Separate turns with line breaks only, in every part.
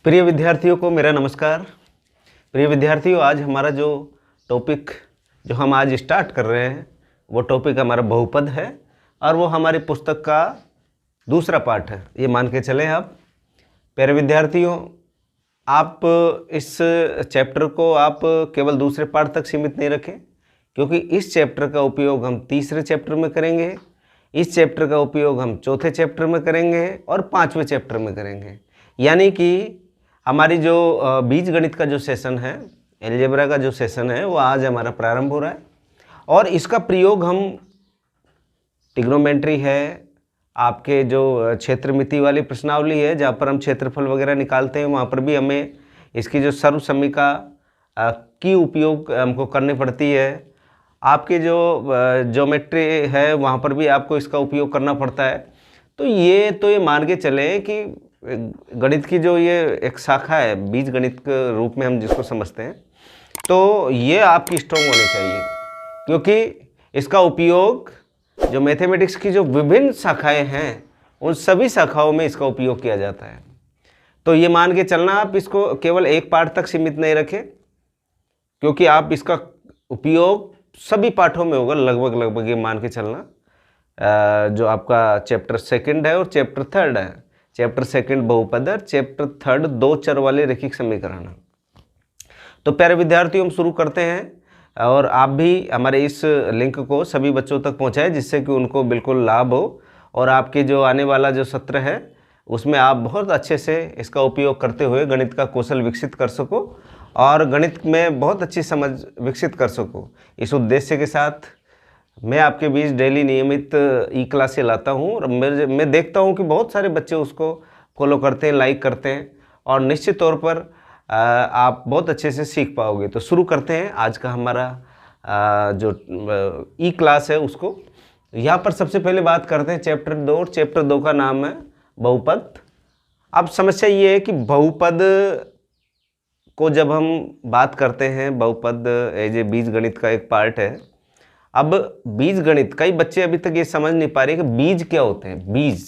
प्रिय विद्यार्थियों को मेरा नमस्कार। प्रिय विद्यार्थियों, आज हमारा जो टॉपिक जो हम आज स्टार्ट कर रहे हैं वो टॉपिक हमारा बहुपद है और वो हमारी पुस्तक का दूसरा पार्ट है। ये मान के चलें आप। प्यारे विद्यार्थियों, आप इस चैप्टर को आप केवल दूसरे पार्ट तक सीमित नहीं रखें, क्योंकि इस चैप्टर का उपयोग हम तीसरे चैप्टर में करेंगे, इस चैप्टर का उपयोग हम चौथे चैप्टर में करेंगे और पाँचवें चैप्टर में करेंगे। यानी कि हमारी जो बीजगणित का जो सेशन है, एलजेब्रा का जो सेशन है, वो आज हमारा प्रारंभ हो रहा है और इसका प्रयोग हम ट्रिग्नोमेट्री है, आपके जो क्षेत्रमिति वाली प्रश्नावली है जहाँ पर हम क्षेत्रफल वगैरह निकालते हैं, वहाँ पर भी हमें इसकी जो सर्वसमीका की उपयोग हमको करनी पड़ती है। आपके जो ज्योमेट्री है वहाँ पर भी आपको इसका उपयोग करना पड़ता है। तो ये मान के चलें कि गणित की जो ये एक शाखा है, बीज गणित के रूप में हम जिसको समझते हैं, तो ये आपकी स्ट्रॉन्ग होनी चाहिए, क्योंकि इसका उपयोग जो मैथमेटिक्स की जो विभिन्न शाखाएं हैं उन सभी शाखाओं में इसका उपयोग किया जाता है। तो ये मान के चलना, आप इसको केवल एक पार्ट तक सीमित नहीं रखें, क्योंकि आप इसका उपयोग सभी पाठों में होगा लगभग। ये मान के चलना जो आपका चैप्टर सेकंड है और चैप्टर थर्ड है, चैप्टर सेकंड बहुपद और चैप्टर थर्ड दो चर वाले रैखिक समीकरण। तो प्यारे विद्यार्थियों, हम शुरू करते हैं और आप भी हमारे इस लिंक को सभी बच्चों तक पहुंचाएं, जिससे कि उनको बिल्कुल लाभ हो और आपके जो आने वाला जो सत्र है उसमें आप बहुत अच्छे से इसका उपयोग करते हुए गणित का कौशल विकसित कर सको और गणित में बहुत अच्छी समझ विकसित कर सको। इस उद्देश्य के साथ मैं आपके बीच डेली नियमित ई क्लासें लाता हूँ और मैं देखता हूँ कि बहुत सारे बच्चे उसको फॉलो करते हैं, लाइक करते हैं और निश्चित तौर पर आप बहुत अच्छे से सीख पाओगे। तो शुरू करते हैं आज का हमारा जो ई क्लास है उसको। यहाँ पर सबसे पहले बात करते हैं चैप्टर 2 और चैप्टर 2 का नाम है बहुपद। अब समस्या ये है कि बहुपद को जब हम बात करते हैं, बहुपद एज ए बीज गणित का एक पार्ट है। अब बीज गणित, कई बच्चे अभी तक ये समझ नहीं पा रहे कि बीज क्या होते हैं। बीज,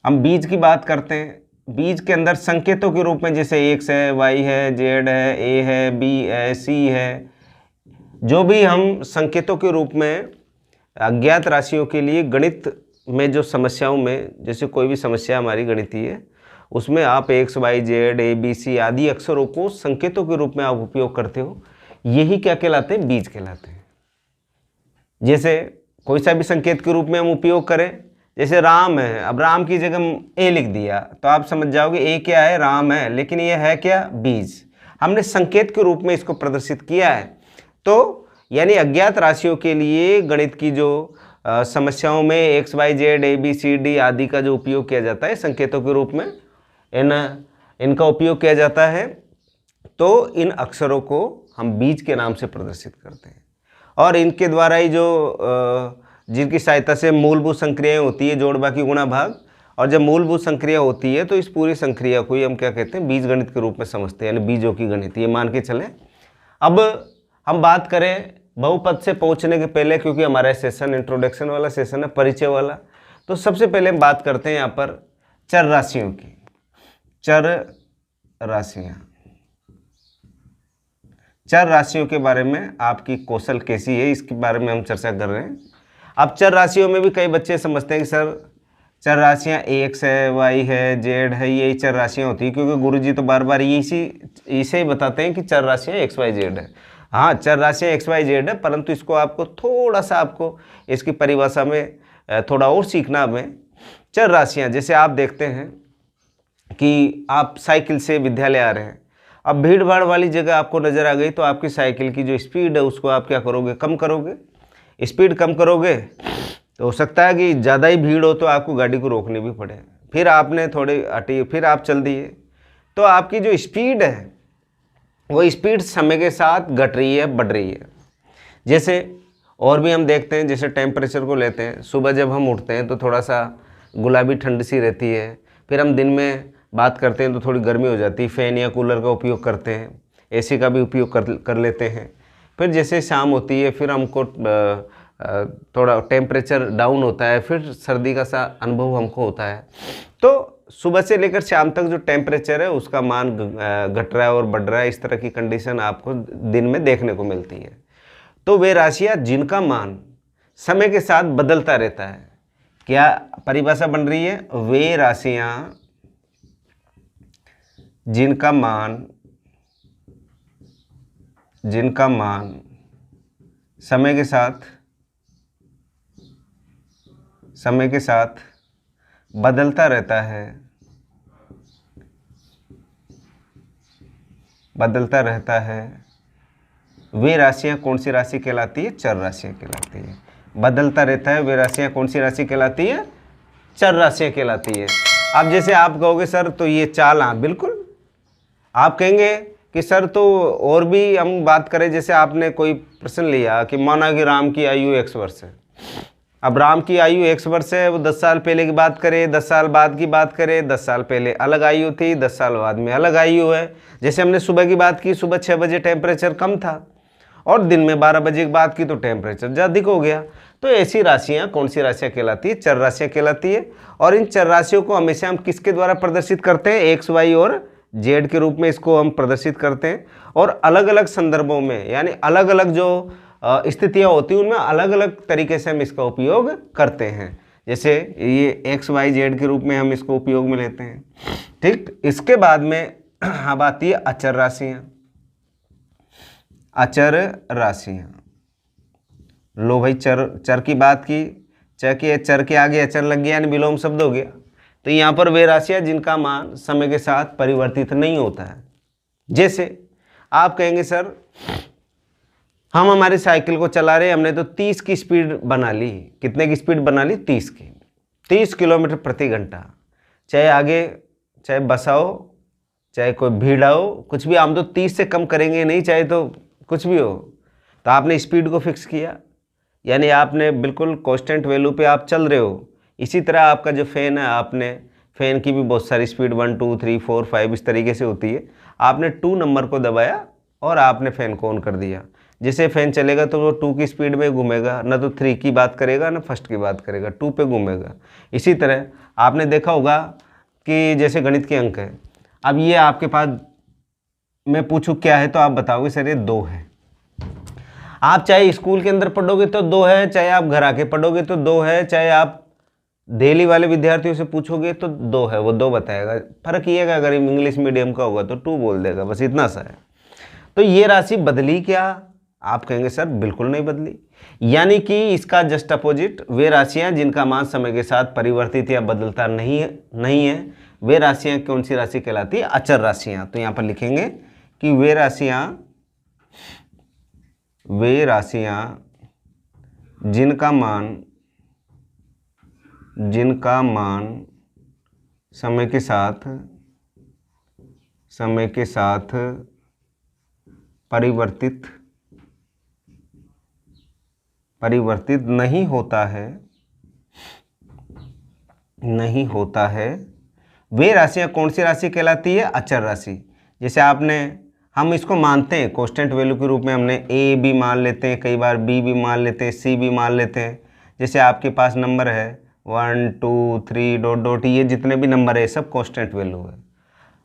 हम बीज की बात करते हैं, बीज के अंदर संकेतों के रूप में जैसे x है, y है, z है, a है, b है, c है, जो भी हम संकेतों के रूप में अज्ञात राशियों के लिए गणित में जो समस्याओं में, जैसे कोई भी समस्या हमारी गणितीय है उसमें आप x, y, z, a, b, c आदि अक्षरों को संकेतों के रूप में आप उपयोग करते हो, यही क्या कहलाते हैं? बीज कहलाते हैं। जैसे कोई सा भी संकेत के रूप में हम उपयोग करें, जैसे राम है, अब राम की जगह हम ए लिख दिया तो आप समझ जाओगे ए क्या है? राम है, लेकिन ये है क्या? बीज। हमने संकेत के रूप में इसको प्रदर्शित किया है। तो यानी अज्ञात राशियों के लिए गणित की जो समस्याओं में एक्स, वाई, जेड, ए, बी, सी, डी आदि का जो उपयोग किया जाता है संकेतों के रूप में, इनका उपयोग किया जाता है। तो इन अक्षरों को हम बीज के नाम से प्रदर्शित करते हैं और इनके द्वारा ही जो जिनकी सहायता से मूलभूत संक्रियाएं होती है, जोड़, बाकी, गुणा, भाग, और जब मूलभूत संक्रिया होती है तो इस पूरी संक्रिया को ही हम क्या कहते हैं? बीज गणित के रूप में समझते हैं, यानी बीजों की गणित, ये मान के चलें। अब हम बात करें बहुपद से पहुंचने के पहले, क्योंकि हमारा सेशन इंट्रोडक्शन वाला सेशन है, परिचय वाला, तो सबसे पहले हम बात करते हैं यहाँ पर चर राशियों की। चर राशियाँ, चर राशियों के बारे में आपकी कौशल कैसी है, इसके बारे में हम चर्चा कर रहे हैं। अब चर राशियों में भी कई बच्चे समझते हैं कि सर चर राशियाँ x है, y है, z है, यही चर राशियाँ होती हैं, क्योंकि गुरुजी तो बार बार इसे ही बताते हैं कि चर राशियाँ x, y, z है। हाँ, चर राशियाँ x, y, z है, परंतु इसको आपको थोड़ा सा आपको इसकी परिभाषा में थोड़ा और सीखना हमें। चर राशियाँ, जैसे आप देखते हैं कि आप साइकिल से विद्यालय आ रहे हैं, अब भीड़ भाड़ वाली जगह आपको नज़र आ गई तो आपकी साइकिल की जो स्पीड है उसको आप क्या करोगे? कम करोगे। स्पीड कम करोगे तो हो सकता है कि ज़्यादा ही भीड़ हो तो आपको गाड़ी को रोकनी भी पड़े, फिर आपने थोड़ी हटी, फिर आप चल दिए, तो आपकी जो स्पीड है वो स्पीड समय के साथ घट रही है, बढ़ रही है। जैसे और भी हम देखते हैं, जैसे टेम्परेचर को लेते हैं, सुबह जब हम उठते हैं तो थोड़ा सा गुलाबी ठंड सी रहती है, फिर हम दिन में बात करते हैं तो थोड़ी गर्मी हो जाती है, फ़ैन या कूलर का उपयोग करते हैं, एसी का भी उपयोग कर लेते हैं। फिर जैसे शाम होती है फिर हमको थोड़ा टेम्परेचर डाउन होता है, फिर सर्दी का सा अनुभव हमको होता है। तो सुबह से लेकर शाम तक जो टेम्परेचर है उसका मान घट रहा है और बढ़ रहा है, इस तरह की कंडीशन आपको दिन में देखने को मिलती है। तो वे राशियाँ जिनका मान समय के साथ बदलता रहता है, क्या परिभाषा बन रही है? वे राशियाँ जिनका मान समय के साथ बदलता रहता है, वे राशियाँ कौन सी राशि कहलाती है? चर राशियाँ कहलाती है। बदलता रहता है, वे राशियाँ कौन सी राशि कहलाती है? चर राशियाँ कहलाती है। अब जैसे आप कहोगे सर तो ये चाल, हाँ बिल्कुल, आप कहेंगे कि सर तो और भी हम बात करें, जैसे आपने कोई प्रश्न लिया कि माना कि राम की आयु 100 वर्ष है। अब राम की आयु 100 वर्ष है, वो 10 साल पहले की बात करें, 10 साल बाद की बात करें, 10 साल पहले अलग आयु थी, 10 साल बाद में अलग आयु है। जैसे हमने सुबह की बात की, सुबह 6 बजे टेम्परेचर कम था और दिन में 12 बजे की बात की तो टेम्परेचर अधिक हो गया। तो ऐसी राशियाँ कौन सी राशियाँ कहलाती है? चर राशियाँ कहलाती है। और इन चर राशियों को हमेशा हम किसके द्वारा प्रदर्शित करते हैं? एक्स, वाई और जेड के रूप में इसको हम प्रदर्शित करते हैं। और अलग अलग संदर्भों में, यानी अलग अलग जो स्थितियाँ होती हैं उनमें अलग अलग तरीके से हम इसका उपयोग करते हैं। जैसे ये एक्स, वाई, जेड के रूप में हम इसको उपयोग में लेते हैं। ठीक, इसके बाद में अब आती है अचर राशियाँ। अचर राशियाँ, लो भाई, चर की बात की, चर के आगे अचर लग गया यानी विलोम शब्द हो गया। तो यहाँ पर वे राशियाँ जिनका मान समय के साथ परिवर्तित नहीं होता है। जैसे आप कहेंगे सर हम हमारी साइकिल को चला रहे, हमने तो 30 की स्पीड बना ली। कितने की स्पीड बना ली? 30 की। 30 किलोमीटर प्रति घंटा। चाहे आगे चाहे बस आओ, चाहे कोई भीड़ आओ, कुछ भी, हम तो 30 से कम करेंगे नहीं, चाहे तो कुछ भी हो। तो आपने स्पीड को फिक्स किया, यानी आपने बिल्कुल कांस्टेंट वैल्यू पे आप चल रहे हो। इसी तरह आपका जो फ़ैन है, आपने फ़ैन की भी बहुत सारी स्पीड 1 2 3 4 5 इस तरीके से होती है। आपने 2 नंबर को दबाया और आपने फ़ैन को ऑन कर दिया। जैसे फ़ैन चलेगा तो वो 2 की स्पीड में घूमेगा, ना तो 3 की बात करेगा ना फर्स्ट की बात करेगा, 2 पे घूमेगा। इसी तरह आपने देखा होगा कि जैसे गणित के अंक है, अब ये आपके पास मैं पूछूं क्या है तो आप बताओगे सर ये 2 है। आप चाहे स्कूल के अंदर पढ़ोगे तो 2 है, चाहे आप घर आके पढ़ोगे तो 2 है, चाहे आप दिल्ली वाले विद्यार्थियों से पूछोगे तो 2 है, वो 2 बताएगा। फर्क ये है अगर इंग्लिश मीडियम का होगा तो 2 बोल देगा, बस इतना सा है। तो ये राशि बदली क्या? आप कहेंगे सर बिल्कुल नहीं बदली। यानी कि इसका जस्ट अपोजिट, वे राशियां जिनका मान समय के साथ परिवर्तित या बदलता नहीं है, वे राशियां कौन सी राशि कहलाती है? अचर राशियां। तो यहाँ पर लिखेंगे कि वे राशियां जिनका मान समय के साथ परिवर्तित नहीं होता है, वे राशियां कौन सी राशि कहलाती है? अचर राशि। जैसे हम इसको मानते हैं कांस्टेंट वैल्यू के रूप में, हमने ए भी मान लेते हैं, कई बार बी भी मान लेते हैं, सी भी मान लेते हैं। जैसे आपके पास नंबर है 1 2 3 डॉट डॉट, ये जितने भी नंबर है सब कांस्टेंट वैल्यू है।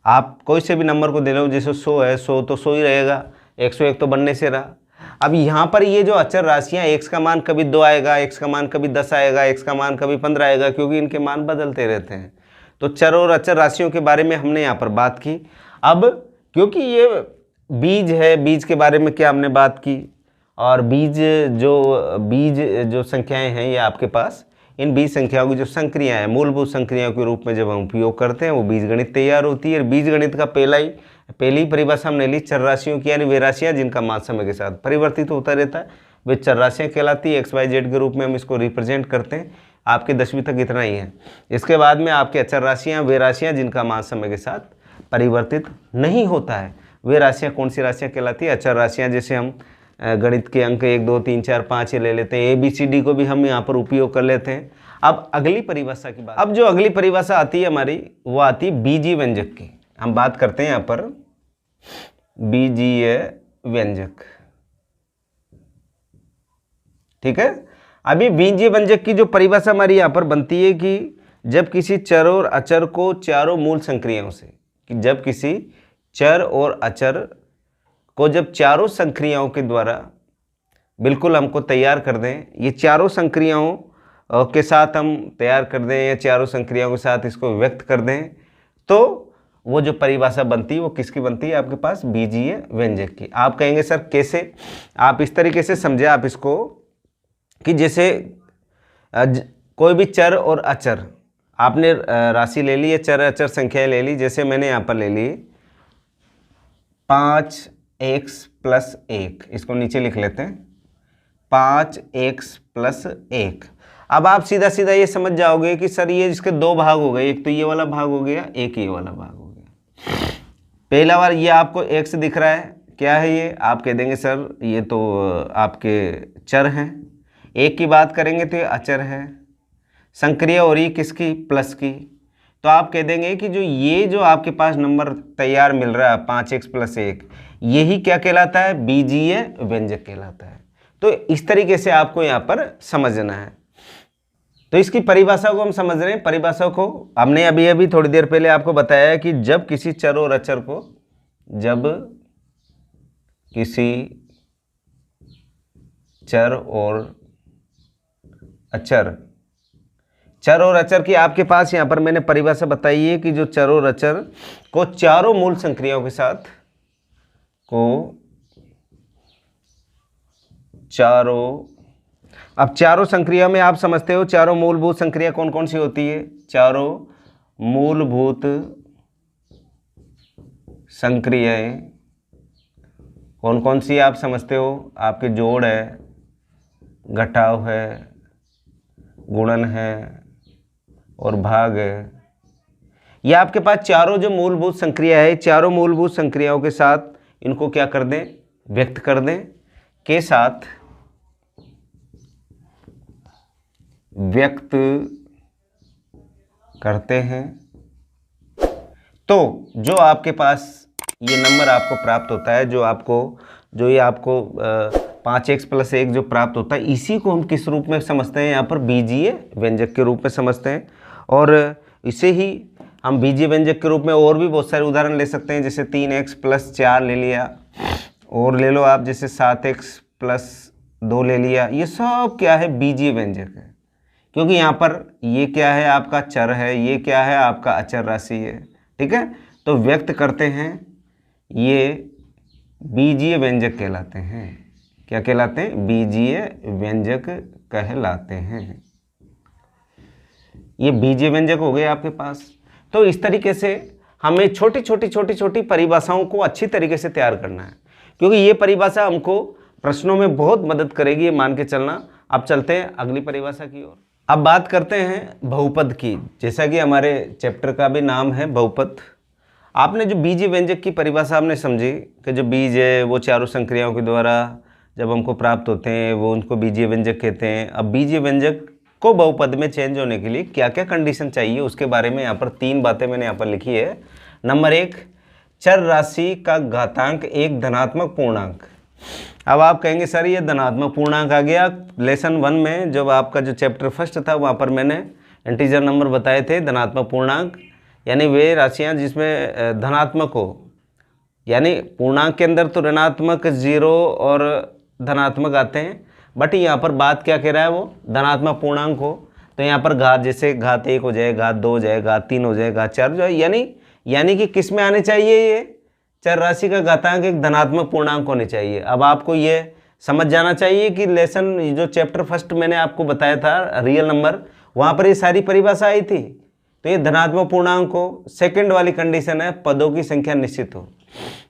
आप कोई से भी नंबर को दे लो, जैसे 100 है, 100 तो 100 ही रहेगा, 101 तो बनने से रहा। अब यहाँ पर ये जो अचर राशियाँ, x का मान कभी 2 आएगा, x का मान कभी 10 आएगा, x का मान कभी 15 आएगा, क्योंकि इनके मान बदलते रहते हैं। तो चर और अचर राशियों के बारे में हमने यहाँ पर बात की। अब क्योंकि ये बीज है, बीज के बारे में क्या हमने बात की, और बीज जो संख्याएं हैं ये आपके पास, इन बीज संख्याओं की जो संक्रियाएं हैं, मूलभूत संक्रियाओं के रूप में जब हम उपयोग करते हैं वो बीजगणित तैयार होती है। बीजगणित का पहली परिभाषा हमने ली चर राशियों की, यानी वे राशियाँ जिनका मान समय के साथ परिवर्तित होता रहता है, वे चर राशियाँ कहलाती है। XYZ के रूप में हम इसको रिप्रेजेंट करते हैं। आपके 10वीं तक इतना ही है। इसके बाद में आपके अचर राशियाँ, वे राशियाँ जिनका मान समय के साथ परिवर्तित नहीं होता है, वे राशियाँ कौन सी राशियाँ कहलाती है? अचर राशियाँ। जैसे हम गणित के अंक 1 2 3 4 5 ये ले लेते हैं, ABCD को भी हम यहाँ पर उपयोग कर लेते हैं। अब अगली परिभाषा की बात, अब जो अगली परिभाषा आती है हमारी, वो आती है बीजीय व्यंजक की। हम बात करते हैं यहाँ पर बीजीय व्यंजक, ठीक है। अभी बीजीय व्यंजक की जो परिभाषा हमारी यहाँ पर बनती है कि जब किसी चर और अचर को चारों मूल संक्रियाओं से, कि जब किसी चर और अचर को जब चारों संक्रियाओं के द्वारा बिल्कुल हमको तैयार कर दें, ये चारों संक्रियाओं के साथ हम तैयार कर दें या चारों संक्रियाओं के साथ इसको व्यक्त कर दें, तो वो जो परिभाषा बनती है वो किसकी बनती है? आपके पास बीजीय व्यंजक की। आप कहेंगे सर कैसे? आप इस तरीके से समझे आप इसको कि जैसे कोई भी चर और अचर, आपने राशि ले ली या चर अचर संख्याएं ले ली, जैसे मैंने यहाँ पर ले ली 5x + 1, इसको नीचे लिख लेते हैं 5x + 1। अब आप सीधा सीधा ये समझ जाओगे कि सर ये इसके दो भाग हो गए, एक तो ये वाला भाग हो गया, एक ये वाला भाग हो गया। पहला बार ये आपको x दिख रहा है, क्या है ये? आप कह देंगे सर ये तो आपके चर हैं। एक की बात करेंगे तो ये अचर है। संक्रिया हो रही किसकी? प्लस की। तो आप कह देंगे कि जो आपके पास नंबर तैयार मिल रहा है 5x + 1, यही क्या कहलाता है? बीजीय व्यंजक कहलाता है। तो इस तरीके से आपको यहाँ पर समझना है। तो इसकी परिभाषा को हम समझ रहे हैं। परिभाषा को हमने अभी थोड़ी देर पहले आपको बताया है कि जब किसी चर और अचर को, जब किसी चर और अचर की आपके पास यहाँ पर मैंने परिभाषा बताई है कि जो चर और अचर को चारों मूल संक्रियाओं के साथ अब चारों संक्रिया में आप समझते हो चारों मूलभूत संक्रिया कौन कौन सी होती है? चारों मूलभूत संक्रियाएं कौन कौन सी आप समझते हो? आपके जोड़ है, घटाव है, गुणन है और भाग है। ये आपके पास चारों जो मूलभूत संक्रिया है, चारों मूलभूत संक्रियाओं के साथ इनको क्या कर दें? व्यक्त कर दें, के साथ व्यक्त करते हैं। तो जो आपके पास ये नंबर आपको प्राप्त होता है, जो ये आपको 5x + 1 जो प्राप्त होता है, इसी को हम किस रूप में समझते हैं? यहाँ पर बीजीय व्यंजक के रूप में समझते हैं। और इसे ही हम बीजीय व्यंजक के रूप में और भी बहुत सारे उदाहरण ले सकते हैं, जैसे 3x + 4 ले लिया, और ले लो आप जैसे 7x + 2 ले लिया। ये सब क्या है? बीजीय व्यंजक है, क्योंकि यहाँ पर ये क्या है? आपका चर है, ये क्या है? आपका अचर राशि है। ठीक है, तो व्यक्त करते हैं, ये बीजीय व्यंजक कहलाते हैं। क्या कहलाते हैं? बीजीय व्यंजक कहलाते हैं। ये बीजीय व्यंजक हो गए आपके पास। तो इस तरीके से हमें छोटी छोटी परिभाषाओं को अच्छी तरीके से तैयार करना है, क्योंकि ये परिभाषा हमको प्रश्नों में बहुत मदद करेगी, ये मान के चलना। अब चलते हैं अगली परिभाषा की ओर। अब बात करते हैं बहुपद की। जैसा कि हमारे चैप्टर का भी नाम है बहुपद। आपने जो बीजीय व्यंजक की परिभाषा आपने समझी कि जो बीज है वो चारों संक्रियाओं के द्वारा जब हमको प्राप्त होते हैं वो उनको बीजीय व्यंजक कहते हैं। अब बीजीय व्यंजक को बहुपद में चेंज होने के लिए क्या क्या कंडीशन चाहिए उसके बारे में यहाँ पर 3 बातें मैंने यहाँ पर लिखी है। नंबर 1, चर राशि का घातांक एक धनात्मक पूर्णांक। अब आप कहेंगे सर ये धनात्मक पूर्णांक आ गया। लेसन 1 में जब आपका जो चैप्टर फर्स्ट था वहाँ पर मैंने इंटीजर नंबर बताए थे। धनात्मक पूर्णांक यानी वे राशियाँ जिसमें धनात्मक हो, यानी पूर्णांक के अंदर तो ऋणात्मक 0 और धनात्मक आते हैं, बट यहाँ पर बात क्या कह रहा है? वो धनात्मक पूर्णांक हो। तो यहाँ पर घात, जैसे घात 1 हो जाए, घात 2 हो जाए, घात 3 हो जाए, घात 4 हो जाए, यानी कि किस में आने चाहिए? ये चर राशि का घातांक एक धनात्मक पूर्णांक होने चाहिए। अब आपको ये समझ जाना चाहिए कि लेसन जो चैप्टर फर्स्ट मैंने आपको बताया था रियल नंबर, वहाँ पर ये सारी परिभाषा आई थी। तो ये धनात्मक पूर्णांक हो। सेकंड वाली कंडीशन है पदों की संख्या निश्चित हो।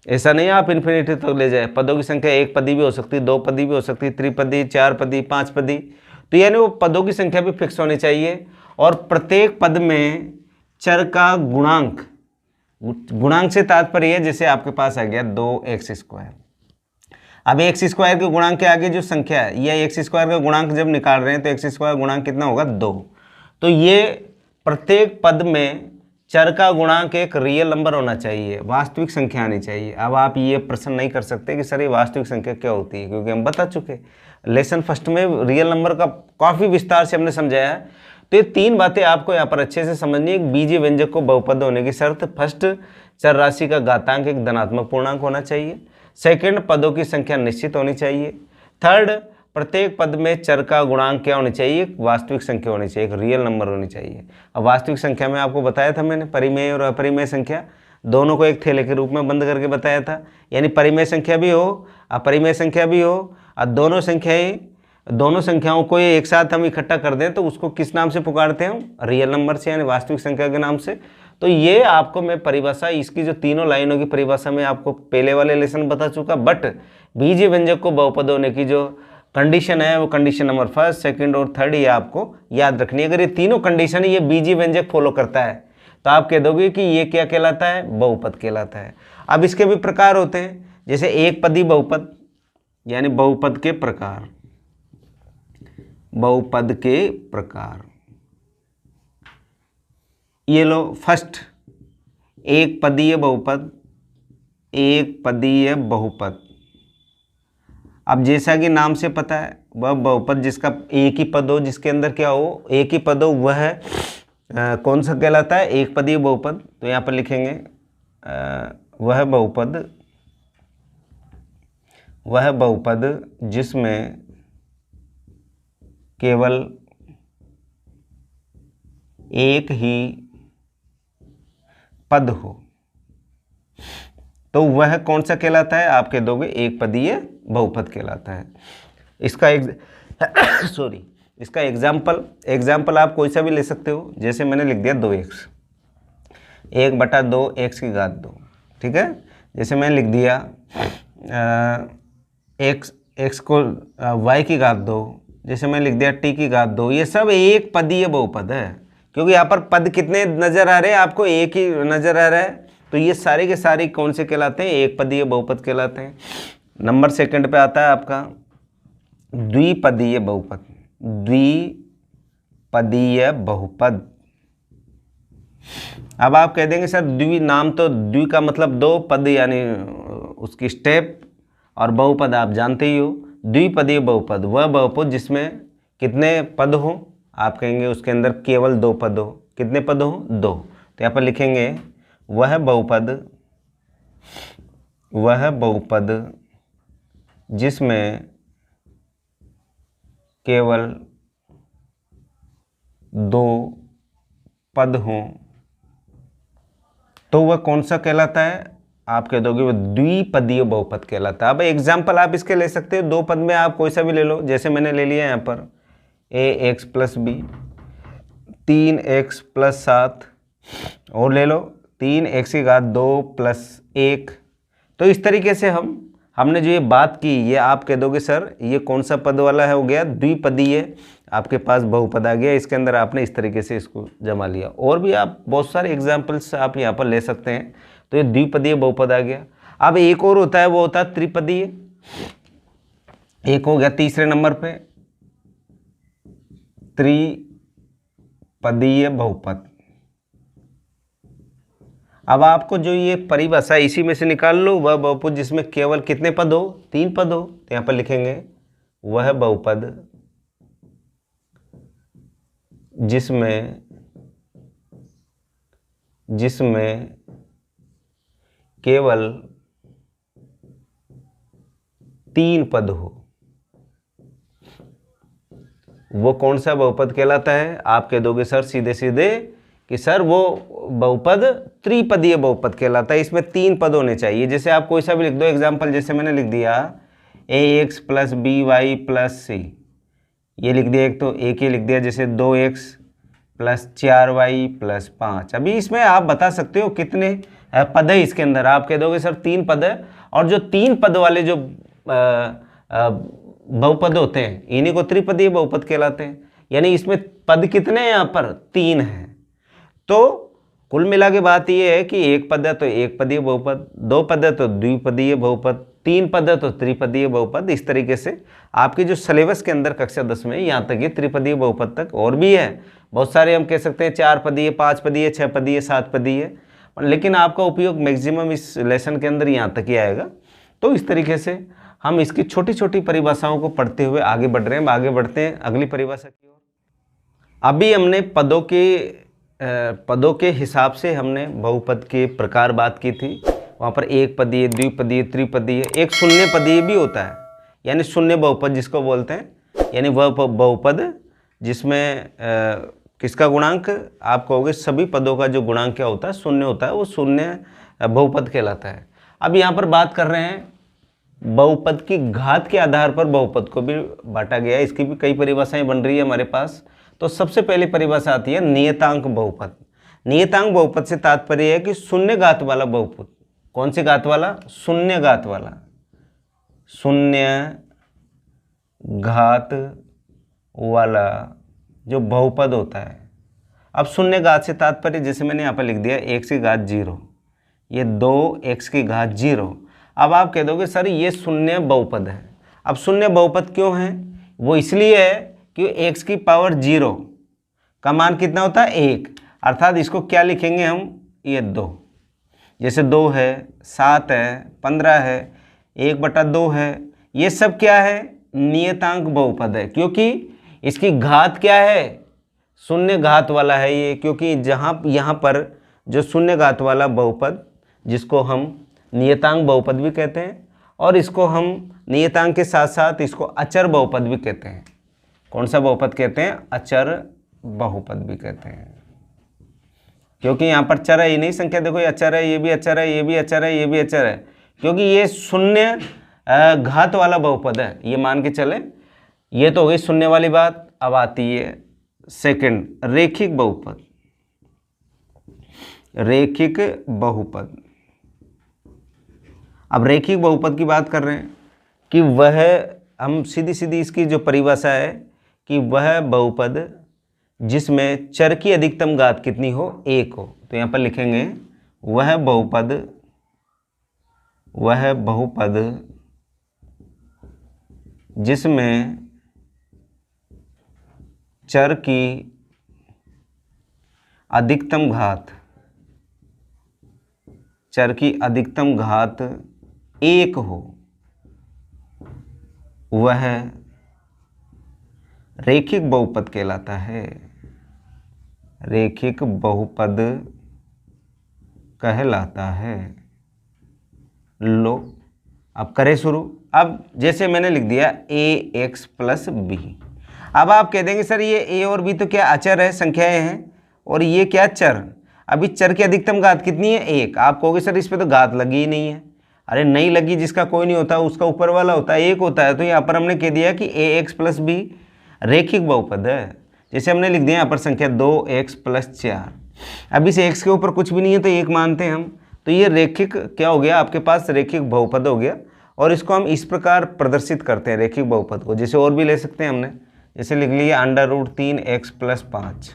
ऐसा नहीं है आप इन्फिनिटी तक ले जाए। पदों की संख्या 1 पदी भी हो सकती है, 2 पदी भी हो सकती है, त्रिपदी, 4 पदी, 5 पदी। तो यानी वो पदों की संख्या भी फिक्स होनी चाहिए। और प्रत्येक पद में चर का गुणांक से तात्पर्य है जैसे आपके पास आ गया 2x²। अब x² के गुणांक के आगे जो संख्या है, यह x² का गुणांक जब निकाल रहे हैं तो x² गुणांक कितना होगा? 2। तो ये प्रत्येक पद में चर का गुणांक एक रियल नंबर होना चाहिए, वास्तविक संख्या आनी चाहिए। अब आप ये प्रश्न नहीं कर सकते कि सर ये वास्तविक संख्या क्या होती है, क्योंकि हम बता चुके लेसन फर्स्ट में रियल नंबर का काफ़ी विस्तार से हमने समझाया है। तो ये 3 बातें आपको यहाँ पर अच्छे से समझनी है। बीजीय व्यंजक को बहुपद होने की शर्त, फर्स्ट चर राशि का घातांक एक धनात्मक पूर्णांक होना चाहिए। सेकंड, पदों की संख्या निश्चित होनी चाहिए। थर्ड, प्रत्येक पद में चर का गुणांक क्या होनी चाहिए, वास्तविक संख्या होनी चाहिए, एक रियल नंबर होनी चाहिए। अब वास्तविक संख्या में आपको बताया था मैंने, परिमेय और अपरिमेय संख्या दोनों को एक थैले के रूप में बंद करके बताया था। यानी परिमेय संख्या भी हो, अपरिमेय संख्या भी हो, और दोनों संख्याओं को एक साथ हम इकट्ठा कर दें तो उसको किस नाम से पुकारते हैं हम, रियल नंबर से, यानी वास्तविक संख्या के नाम से। तो ये आपको मैं परिभाषा, इसकी जो तीनों लाइनों की परिभाषा में आपको पहले वाले लेसन बता चुका। बट बीजीय व्यंजक को बहुपद होने की जो कंडीशन है वो कंडीशन नंबर फर्स्ट, सेकंड और थर्ड, ये आपको याद रखनी है। अगर ये तीनों कंडीशन ये बीजीय व्यंजक फॉलो करता है तो आप कह दोगे कि ये क्या कहलाता है, बहुपद कहलाता है। अब इसके भी प्रकार होते हैं, जैसे एक पदी बहुपद, यानी बहुपद के प्रकार, बहुपद के प्रकार। ये लो फर्स्ट, एक पदीय बहुपद, एक पदीय बहुपद। अब जैसा कि नाम से पता है, वह बहुपद जिसका एक ही पद हो, जिसके अंदर क्या हो, एक ही पद हो, वह कौन सा कहलाता है, एक पदीय बहुपद। तो यहाँ पर लिखेंगे वह बहुपद जिसमें केवल एक ही पद हो, तो वह कौन सा कहलाता है, आप कह दोगे एक पदीय बहुपद कहलाता है। इसका इसका एग्जाम्पल आप कोई सा भी ले सकते हो। जैसे मैंने लिख दिया 2x, 1/2 x की घात 2, ठीक है। जैसे मैंने लिख दिया x को y की घात 2, जैसे मैंने लिख दिया t की घात 2। ये सब एक पदीय बहुपद है, क्योंकि यहाँ पर पद कितने नजर आ रहे हैं आपको, एक ही नजर आ रहा है। तो ये सारे के सारे कौन से कहलाते हैं, एक पदीय बहुपद कहलाते हैं। नंबर सेकंड पे आता है आपका द्विपदीय बहुपद। द्विपदीय बहुपद, अब आप कह देंगे सर द्वि, नाम तो द्वि का मतलब दो, पद यानी उसकी स्टेप, और बहुपद आप जानते ही हो। द्विपदीय बहुपद वह बहुपद जिसमें कितने पद हो, आप कहेंगे उसके अंदर केवल 2 पद हो। कितने पद हो, 2। तो यहाँ पर लिखेंगे वह बहुपद जिसमें केवल 2 पद हों, तो वह कौन सा कहलाता है, आप कह दोगे वह द्विपदीय बहुपद कहलाता है। अब एग्जाम्पल आप इसके ले सकते हो, 2 पद में आप कोई सा भी ले लो। जैसे मैंने ले लिया यहाँ पर ax + b, 3x + 7, और ले लो 3x की घात 2 + 1। तो इस तरीके से हमने जो ये बात की, ये आप कह दोगे सर ये कौन सा पद वाला है, हो गया द्विपदीय, आपके पास बहुपद आ गया। इसके अंदर आपने इस तरीके से इसको जमा लिया। और भी आप बहुत सारे एग्जाम्पल्स आप यहाँ पर ले सकते हैं। तो ये द्विपदीय बहुपद आ गया। अब एक और होता है, वो होता है त्रिपदीय। एक हो गया तीसरे नंबर पे त्रिपदीय बहुपद। अब आपको जो ये परिभाषा इसी में से निकाल लो, वह बहुपद जिसमें केवल कितने पद हो, 3 पद हो। तो यहाँ पर लिखेंगे वह बहुपद जिसमें केवल 3 पद हो, वो कौन सा बहुपद कहलाता है। आप कह दोगे सर सीधे सीधे कि सर वो बहुपद त्रिपदीय बहुपद कहलाता है, इसमें 3 पद होने चाहिए। जैसे आप कोई सा भी लिख दो एग्जाम्पल, जैसे मैंने लिख दिया ax + by + c, ये लिख दिया। एक तो एक ही लिख दिया, जैसे 2x + 4y + 5। अभी इसमें आप बता सकते हो कितने पद है इसके अंदर, आप कह दोगे सर 3 पद है। और जो 3 पद वाले जो बहुपद होते हैं, इन्हीं को त्रिपदीय बहुपद कहलाते हैं। यानी इसमें पद कितने हैं, यहाँ पर 3 हैं। तो कुल मिला के बात यह है कि एक पद है तो एक पदीय बहुपद, 2 पद है तो द्विपदीय बहुपद, 3 पद है तो त्रिपदीय बहुपद। इस तरीके से आपके जो सिलेबस के अंदर कक्षा 10 में यहाँ तक ये त्रिपदीय बहुपद तक और भी है बहुत सारे, हम कह सकते हैं 4 पदीय, 5 पदीय, 6 पदीय, 7 पदीय, लेकिन आपका उपयोग मैक्सिमम इस लेसन के अंदर यहाँ तक ही आएगा। तो इस तरीके से हम इसकी छोटी छोटी परिभाषाओं को पढ़ते हुए आगे बढ़ रहे हैं। आगे बढ़ते हैं अगली परिभाषा की ओर। अभी हमने पदों के हिसाब से हमने बहुपद के प्रकार बात की थी। वहाँ पर एक पदीय, द्विपदीय, त्रिपदीय, एक शून्य पदीय भी होता है, यानी शून्य बहुपद जिसको बोलते हैं, यानी वह बहुपद जिसमें किसका गुणांक आप कहोगे सभी पदों का जो गुणांक क्या होता है, शून्य होता है, वो शून्य बहुपद कहलाता है। अब यहाँ पर बात कर रहे हैं बहुपद की घात के आधार पर बहुपद को भी बांटा गया है। इसकी भी कई परिभाषाएं बन रही है हमारे पास। तो सबसे पहली परिभाषा आती है नियतांक बहुपद। नियतांक बहुपद से तात्पर्य है कि शून्य घात वाला बहुपद। कौन सी घात वाला? शून्य घात वाला, शून्य घात वाला जो बहुपद होता है। अब शून्य घात से तात्पर्य जैसे मैंने यहाँ पर लिख दिया x की घात 0, ये 2x की घात 0। अब आप कह दोगे सर ये शून्य बहुपद है। अब शून्य बहुपद क्यों है? वो इसलिए है कि x की पावर 0 का मान कितना होता है? 1। अर्थात इसको क्या लिखेंगे हम? ये 2। जैसे 2 है, 7 है, 15 है, 1/2 है, ये सब क्या है? नियतांक बहुपद है, क्योंकि इसकी घात क्या है? शून्य घात वाला है ये। क्योंकि यहाँ पर जो शून्य घात वाला बहुपद, जिसको हम नियतांक बहुपद भी कहते हैं, और इसको हम नियतांक के साथ साथ इसको अचर बहुपद भी कहते हैं। कौन सा बहुपद कहते हैं? अचर बहुपद भी कहते हैं। क्योंकि यहाँ पर चर है, ये नहीं संख्या, देखो ये अचर है, ये भी अचर है, ये भी अचर है, ये भी अचर है, क्योंकि ये शून्य घात वाला बहुपद है, ये मान के चले। ये तो हो गई शून्य वाली बात। अब आती है सेकंड, रेखिक बहुपद। रेखिक बहुपद। अब रेखिक बहुपद की बात कर रहे हैं कि वह, हम सीधी सीधी इसकी जो परिभाषा है कि वह बहुपद जिसमें चर की अधिकतम घात कितनी हो? 1 हो। तो यहाँ पर लिखेंगे वह बहुपद जिसमें चर की अधिकतम घात 1 हो, वह रेखिक बहुपद कहलाता है। रेखिक बहुपद कहलाता है। लो अब करें शुरू। अब जैसे मैंने लिख दिया ax + b। अब आप कह देंगे सर ये a और b तो क्या अचर है, संख्याएं हैं, और ये क्या चर। अभी चर की अधिकतम घात कितनी है? 1। आप कहोगे सर इस पे तो घात लगी ही नहीं है। अरे नहीं लगी, जिसका कोई नहीं होता उसका ऊपर वाला होता है, 1 होता है। तो यहाँ पर हमने कह दिया कि ax + b रेखिक बहुपद है। जैसे हमने लिख दिया यहाँ पर संख्या 2x + 4। अब इस x के ऊपर कुछ भी नहीं है तो 1 मानते हैं हम, तो ये रेखिक क्या हो गया? आपके पास रेखिक बहुपद हो गया। और इसको हम इस प्रकार प्रदर्शित करते हैं रेखिक बहुपद को, जैसे और भी ले सकते हैं हमने। जैसे लिख लिया √3x + 5।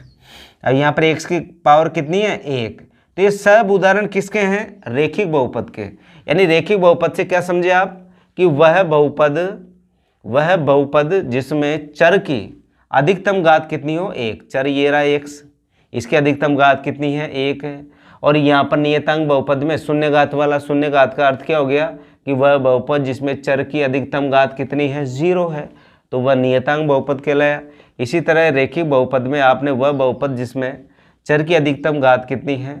अब यहाँ पर x की पावर कितनी है? 1। तो ये सब उदाहरण किसके हैं? रेखिक बहुपद के। यानी रेखिक बहुपद से क्या समझे आप? कि वह बहुपद जिसमें चर की अधिकतम घात कितनी हो? 1। चर ये रहा x, इसकी अधिकतम घात कितनी है? 1 है। और यहाँ पर नियतांक बहुपद में शून्य घात वाला, शून्य घात का अर्थ क्या हो गया? कि वह बहुपद जिसमें चर की अधिकतम घात कितनी है? 0 है, तो वह नियतांक बहुपद कहलाया। इसी तरह रेखिक बहुपद में आपने वह बहुपद जिसमें चर की अधिकतम घात कितनी है?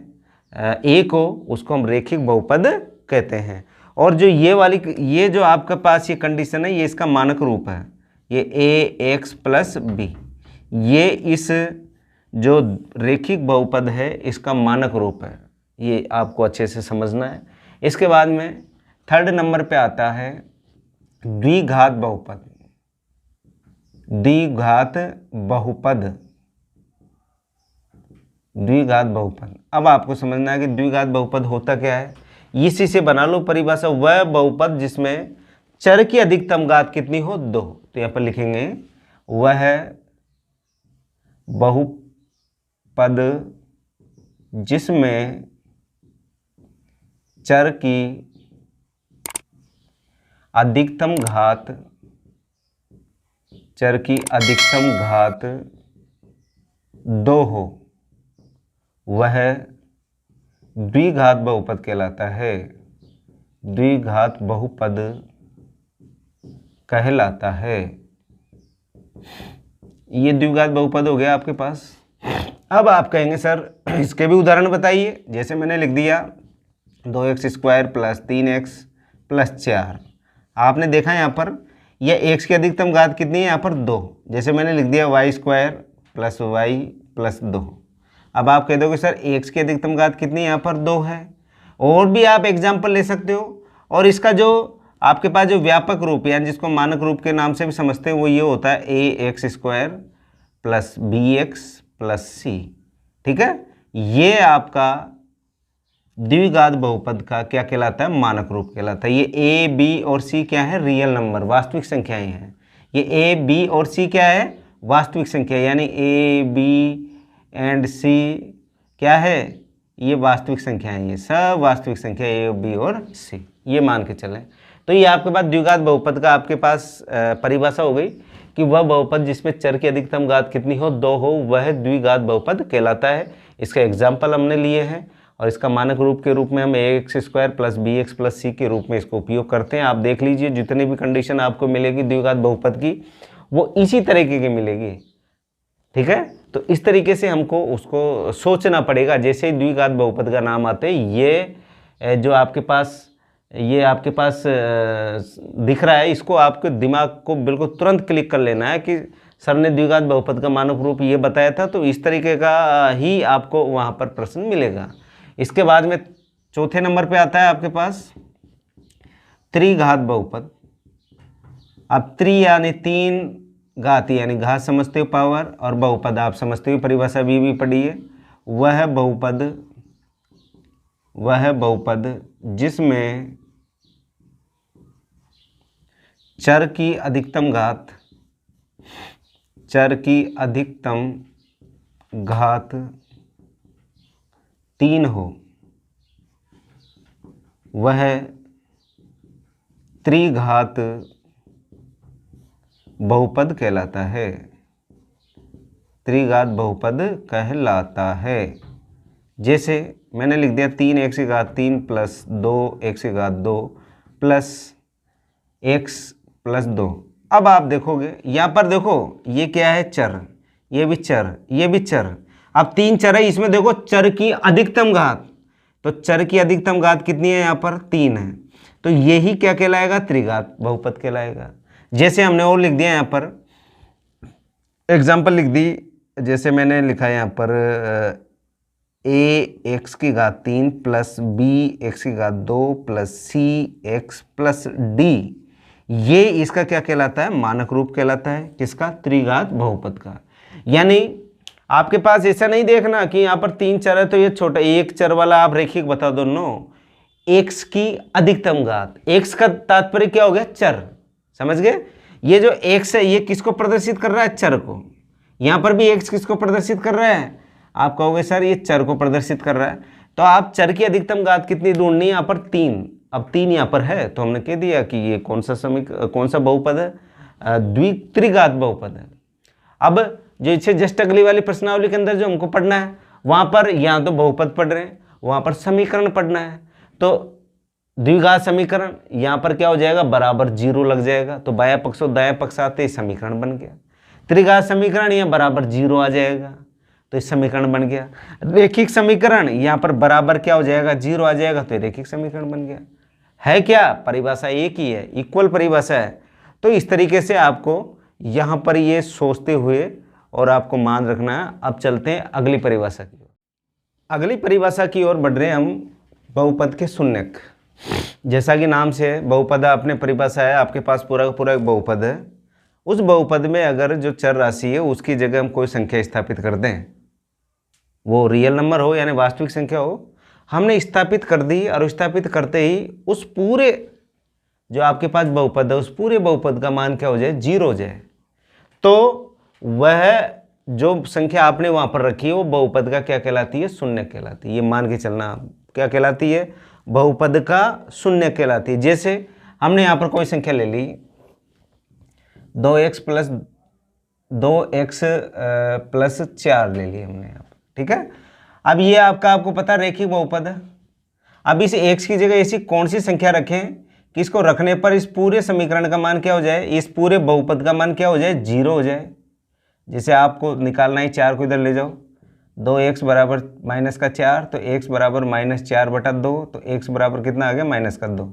1 हो, उसको हम रेखिक बहुपद कहते हैं। और जो ये जो आपके पास ये कंडीशन है, ये इसका मानक रूप है, ये ax + b। ये इस जो रेखिक बहुपद है इसका मानक रूप है, ये आपको अच्छे से समझना है। इसके बाद में थर्ड नंबर पे आता है द्विघात बहुपद। द्विघात बहुपद। अब आपको समझना है कि द्विघात बहुपद होता क्या है। इसी से बना लो परिभाषा, वह बहुपद जिसमें चर की अधिकतम घात कितनी हो? 2। तो यहाँ पर लिखेंगे वह बहुपद जिसमें चर की अधिकतम घात 2 हो, वह द्विघात बहुपद कहलाता है। द्विघात बहुपद कहलाता है। ये द्विघात बहुपद हो गया आपके पास। अब आप कहेंगे सर इसके भी उदाहरण बताइए। जैसे मैंने लिख दिया 2x² प्लस 3x प्लस 4। आपने देखा यहाँ पर यह x की अधिकतम घात कितनी है, यहाँ पर 2। जैसे मैंने लिख दिया y² प्लस y प्लस 2। अब आप कह दोगे सर x की अधिकतम घात कितनी है, यहाँ पर 2 है। और भी आप एग्जाम्पल ले सकते हो। और इसका जो आपके पास जो व्यापक रूप यानी जिसको मानक रूप के नाम से भी समझते हैं वो ये होता है ax² plus bx plus c। ठीक है, ये आपका द्विघात बहुपद का क्या कहलाता है, मानक रूप कहलाता है। ये a b और c क्या है, रियल नंबर, वास्तविक संख्याएं हैं। ये a b और c क्या है, वास्तविक संख्या, यानी a b एंड c क्या है, ये वास्तविक संख्याएं, ये सब वास्तविक संख्या a b और c, ये मान के चलें। तो ये आपके पास द्विघात बहुपद का आपके पास परिभाषा हो गई कि वह बहुपद जिसमें चर की अधिकतम घात कितनी हो, 2 हो, वह द्विघात बहुपद कहलाता है। इसका एग्जाम्पल हमने लिए हैं और इसका मानक रूप के रूप में हम ax² plus bx plus c के रूप में इसको उपयोग करते हैं। आप देख लीजिए जितनी भी कंडीशन आपको मिलेगी द्विघात बहुपद की वो इसी तरीके की मिलेगी। ठीक है, तो इस तरीके से हमको उसको सोचना पड़ेगा। जैसे ही द्विघात बहुपद का नाम आते ये जो आपके पास दिख रहा है, इसको आपके दिमाग को बिल्कुल तुरंत क्लिक कर लेना है कि सर ने द्विघात बहुपद का मानक रूप ये बताया था, तो इस तरीके का ही आपको वहाँ पर प्रश्न मिलेगा। इसके बाद में चौथे नंबर पे आता है आपके पास त्रिघात बहुपद। अब त्रि यानी 3, घात यानी घात समझते हो पावर, और बहुपद आप समझते हो परिभाषा भी पढ़ी है। वह बहुपद जिसमें चर की अधिकतम घात 3 हो, वह त्रिघात बहुपद कहलाता है। त्रिघात बहुपद कहलाता है। जैसे मैंने लिख दिया 3x³ plus 2x² plus x plus 2। अब आप देखोगे यहाँ पर, देखो ये क्या है, चर, ये भी चर, ये भी चर। अब 3 चर है, इसमें देखो चर की अधिकतम घात, तो चर की अधिकतम घात कितनी है, यहाँ पर 3 है, तो यही क्या कहलाएगा, त्रिघात बहुपद कहलाएगा। जैसे हमने और लिख दिया यहाँ पर एग्जाम्पल लिख दी, जैसे मैंने लिखा है यहाँ पर ax³ plus bx² plus cx plus d, ये इसका क्या कहलाता है, मानक रूप कहलाता है। किसका, त्रिघात बहुपद का। यानी आपके पास ऐसा नहीं देखना कि यहाँ पर 3 चर है तो ये छोटा, एक चर वाला आप रेखिक बता दो, नो, x की अधिकतम घात, x का तात्पर्य क्या हो गया, चर, समझ गए। ये जो x है ये किसको प्रदर्शित कर रहा है, चर को। यहाँ पर भी x किसको प्रदर्शित कर रहा है, आप कहोगे सर ये चर को प्रदर्शित कर रहा है, तो आप चर की अधिकतम घात कितनी ढूंढनी है, यहाँ पर 3। अब 3 यहाँ पर है तो हमने कह दिया कि ये कौन सा बहुपद है, त्रिघात बहुपद है। अब जो इसे जस्ट अगली वाली प्रश्नावली के अंदर जो हमको पढ़ना है, वहाँ पर यहाँ तो बहुपद पढ़ रहे हैं, वहाँ पर समीकरण पढ़ना है, तो द्विघात समीकरण यहाँ पर क्या हो जाएगा, बराबर 0 लग जाएगा, तो बायां पक्ष और दायां पक्ष आते ही समीकरण बन गया। त्रिघात समीकरण यहाँ बराबर 0 आ जाएगा, तो इस समीकरण बन गया। रेखिक समीकरण यहाँ पर बराबर क्या हो जाएगा, 0 आ जाएगा, तो रेखिक समीकरण बन गया। है क्या, परिभाषा एक ही है, इक्वल परिभाषा है। तो इस तरीके से आपको यहाँ पर ये सोचते हुए और आपको मान रखना है। अब चलते हैं अगली परिभाषा की ओर। अगली परिभाषा की ओर बढ़ रहे हैं हम, बहुपद के शून्यक। जैसा कि नाम से बहुपद अपने परिभाषा है, आपके पास पूरा का पूरा एक बहुपद है। उस बहुपद में अगर जो चर राशि है उसकी जगह हम कोई संख्या स्थापित कर दें, वो रियल नंबर हो यानी वास्तविक संख्या हो, हमने स्थापित कर दी, और स्थापित करते ही उस पूरे जो आपके पास बहुपद है उस पूरे बहुपद का मान क्या हो जाए, 0 हो जाए, तो वह जो संख्या आपने वहाँ पर रखी है वो बहुपद का क्या कहलाती है, शून्य कहलाती है। ये मान के चलना, क्या कहलाती है, बहुपद का शून्य कहलाती है। जैसे हमने यहाँ पर कोई संख्या ले ली 2x प्लस 4 ले ली हमने यहाँ पर, ठीक है। अब ये आपको पता रेखिक बहुपद है। अब इस x की जगह ऐसी कौन सी संख्या रखें कि इसको रखने पर इस पूरे समीकरण का मान क्या हो जाए, इस पूरे बहुपद का मान क्या हो जाए, 0 हो जाए। जैसे आपको निकालना है 4 को इधर ले जाओ, 2x बराबर -4, तो x बराबर -4/2, तो x बराबर कितना आ गया -2।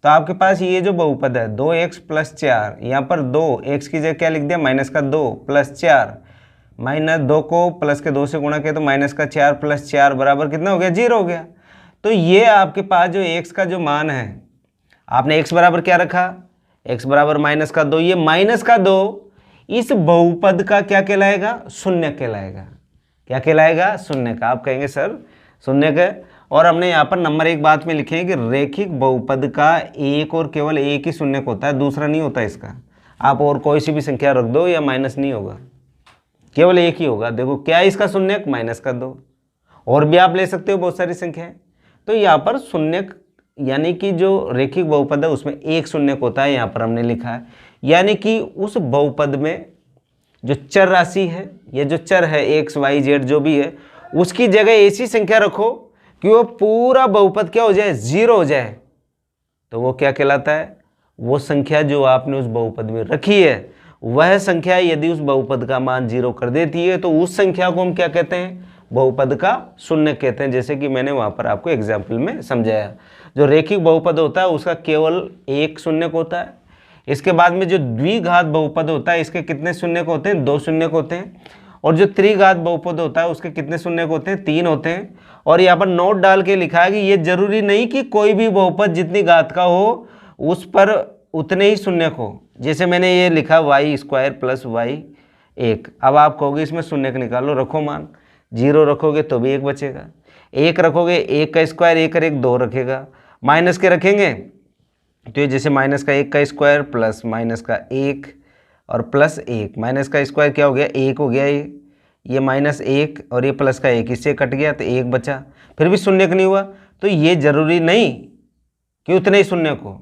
तो आपके पास ये जो बहुपद है 2x + 4, यहाँ पर 2x की जगह क्या लिख दिया -2 + 4, -2 को +2 से गुणा किया तो -4 + 4 बराबर कितना हो गया, 0 हो गया। तो ये आपके पास जो x का जो मान है, आपने x बराबर क्या रखा, x बराबर -2, ये -2 इस बहुपद का क्या कहलाएगा, शून्य कहलाएगा। क्या कहलाएगा, शून्य का। आप कहेंगे सर शून्य का, और हमने यहाँ पर नंबर 1 बात में लिखे हैं कि रैखिक बहुपद का एक और केवल एक ही शून्य होता है, दूसरा नहीं होता इसका। आप और कोई सी भी संख्या रख दो या माइनस नहीं होगा, केवल एक ही होगा। देखो क्या है इसका शून्य, -2, और भी आप ले सकते हो बहुत सारी संख्याएं। तो यहाँ पर शून्य यानी कि जो रैखिक बहुपद है उसमें एक शून्य होता है, यहाँ पर हमने लिखा है। यानी कि उस बहुपद में जो चर राशि है, ये जो चर है x y z जो भी है, उसकी जगह ऐसी संख्या रखो कि वो पूरा बहुपद क्या हो जाए, 0 हो जाए। तो वो क्या कहलाता है, वो संख्या जो आपने उस बहुपद में रखी है, वह संख्या यदि उस बहुपद का मान 0 कर देती है तो उस संख्या को हम क्या कहते हैं, बहुपद का शून्य कहते हैं। जैसे कि मैंने वहाँ पर आपको एग्जाम्पल में समझाया। जो रैखिक बहुपद होता है उसका केवल एक शून्य होता है। इसके बाद में जो द्विघात बहुपद होता है इसके कितने शून्य होते हैं, 2 शून्य होते हैं। और जो त्रिघात बहुपद होता है उसके कितने शून्य होते हैं, 3 होते हैं। और यहाँ पर नोट डाल के लिखा है कि ये जरूरी नहीं कि कोई भी बहुपद जितनी घात का हो उस पर उतने ही शून्य हो। जैसे मैंने ये लिखा y² + y1। अब आप कहोगे इसमें शून्य निकालो, रखो मान, 0 रखोगे तो भी 1 बचेगा, 1 रखोगे 1 का स्क्वायर, 1 और 1 2 रखेगा, माइनस के रखेंगे तो ये जैसे -1 का स्क्वायर प्लस -1 और +1, माइनस का स्क्वायर क्या हो गया, 1 हो गया, ये -1 और ये प्लस का 1 इससे कट गया तो 1 बचा, फिर भी शून्य नहीं हुआ। तो ये जरूरी नहीं कि उतने ही शून्य को,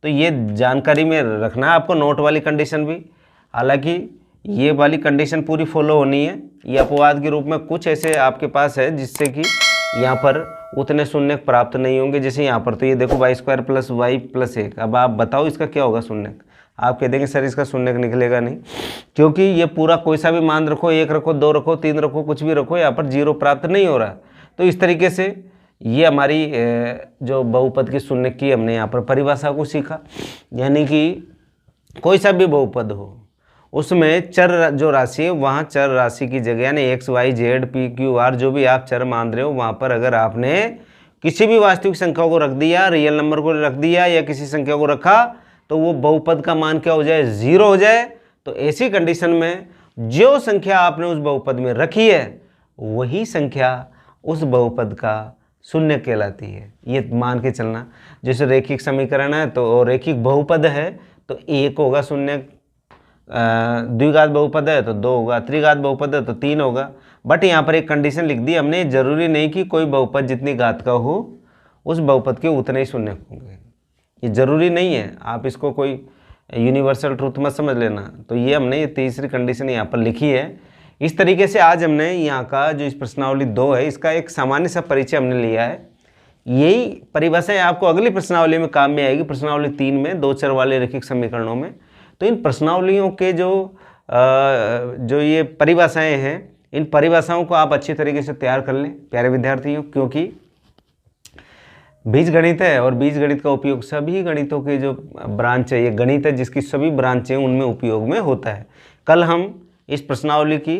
तो ये जानकारी में रखना है आपको, नोट वाली कंडीशन भी। हालांकि ये वाली कंडीशन पूरी फॉलो होनी है। ये अपवाद के रूप में कुछ ऐसे आपके पास है जिससे कि यहाँ पर उतने शून्य प्राप्त नहीं होंगे। जैसे यहाँ पर तो ये देखो y² + y + 1। अब आप बताओ इसका क्या होगा शून्य। आप कह देंगे सर इसका शून्य निकलेगा नहीं, क्योंकि ये पूरा कोई सा भी मान रखो, 1 रखो, 2 रखो, 3 रखो, कुछ भी रखो, यहाँ पर 0 प्राप्त नहीं हो रहा। तो इस तरीके से ये हमारी जो बहुपद की शून्य की हमने यहाँ पर परिभाषा को सीखा। यानी कि कोई सा भी बहुपद हो उसमें चर जो राशि है, वहाँ चर राशि की जगह यानी x y z p q r जो भी आप चर मान रहे हो, वहाँ पर अगर आपने किसी भी वास्तविक संख्या को रख दिया, रियल नंबर को रख दिया या किसी संख्या को रखा, तो वो बहुपद का मान क्या हो जाए, 0 हो जाए। तो ऐसी कंडीशन में जो संख्या आपने उस बहुपद में रखी है वही संख्या उस बहुपद का शून्य कहलाती है। ये मान के चलना। जैसे रैखिक समीकरण है तो रैखिक बहुपद है तो 1 होगा शून्य, द्विघात बहुपद है तो 2 होगा, त्रिघात बहुपद है तो 3 होगा। बट यहाँ पर एक कंडीशन लिख दी हमने, जरूरी नहीं कि कोई बहुपद जितनी घात का हो उस बहुपद के उतने ही शून्य होंगे, ये जरूरी नहीं है। आप इसको कोई यूनिवर्सल ट्रूथ मत समझ लेना। तो ये हमने ये तीसरी कंडीशन यहाँ पर लिखी है। इस तरीके से आज हमने यहाँ का जो इस प्रश्नावली 2 है इसका एक सामान्य सा परिचय हमने लिया है। यही परिभाषाएं आपको अगली प्रश्नावली में काम में आएगी, प्रश्नावली 3 में 2 चर वाले रैखिक समीकरणों में। तो इन प्रश्नावलियों के जो ये परिभाषाएं हैं, इन परिभाषाओं को आप अच्छी तरीके से तैयार कर लें प्यारे विद्यार्थियों, क्योंकि बीजगणित है और बीजगणित का उपयोग सभी गणितों के जो ब्रांच है, ये गणित है जिसकी सभी ब्रांचें उनमें उपयोग में होता है। कल हम इस प्रश्नावली की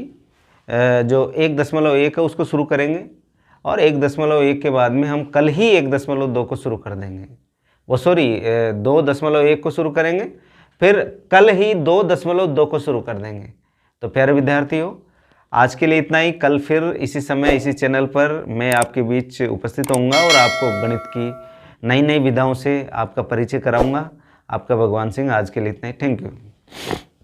जो 1.1 है उसको शुरू करेंगे और 1.1 के बाद में हम कल ही 1.2 को शुरू कर देंगे। वो सॉरी 2.1 को शुरू करेंगे, फिर कल ही 2.2 को शुरू कर देंगे। तो प्यारे विद्यार्थियों आज के लिए इतना ही। कल फिर इसी समय इसी चैनल पर मैं आपके बीच उपस्थित होऊंगा और आपको गणित की नई नई विधाओं से आपका परिचय कराऊंगा। आपका भगवान सिंह। आज के लिए इतना ही। Thank you.